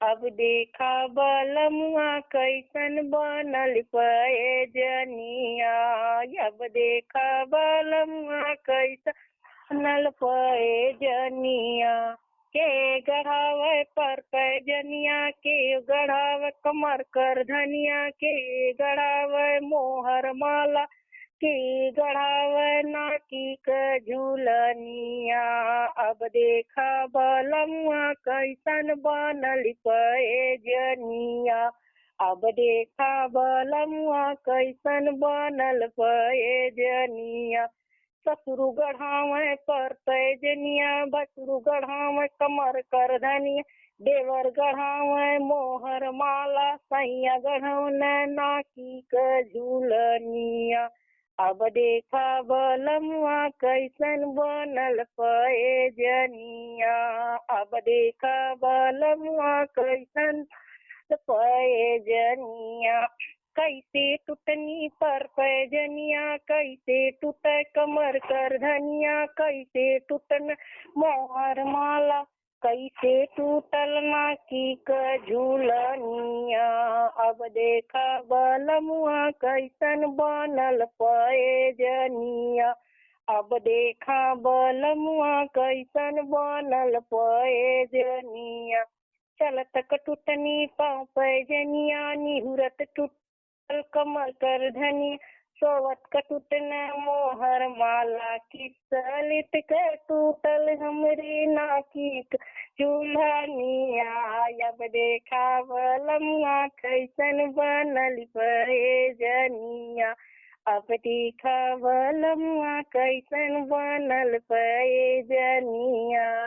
अब देखा बलमुआ कैसन बनल पैजनिया। अब देखा बलमुआ कैसन बनल पैजनिया। के गढ़ावे पर पैजनिया, के गढ़ावे कमर कर धनिया, के गढ़ावे मोहर माला, के गढ़ावे नाकी क झूलनिया। अब देखा बलमुआ कैसन बनल पैजनिया। अब देखा बलमुआ कैसन बनल पैजनिया। ससुर गढ़ावे पर पैजनिया, भसुर गढ़ावे कमर कर धनिया, देवर गढ़ावे मोहर माला, सैया गढ़ौने नाकी क झूलनिया। अब देखा बलमुआ कैसन बनल पैजनिया। अब देखा बलमुआ कैसन पैजनिया। कैसे टूटनी पर पैजनिया, कैसे टूटे कमर कर धनिया, कैसे टूटन मोहर माला, कैसे टूटल नाकी क झूलनिया। अब देखा बलमुआ कैसन बनल पैजनिया। अब देखा बलमुआ कैसन बनल पैजनिया। चलत कटुतनी पाँव पैजनिया, निहुरत टूट कमर कर धनी, सोवत कटुतन मोहर माला, की सलित के टूटल हमरी नाकी चूल्हनिया। अब देखा बलमुआ कैसन बनल पैजनिया। अब देखा बलमुआ कैसन बनल पैजनिया।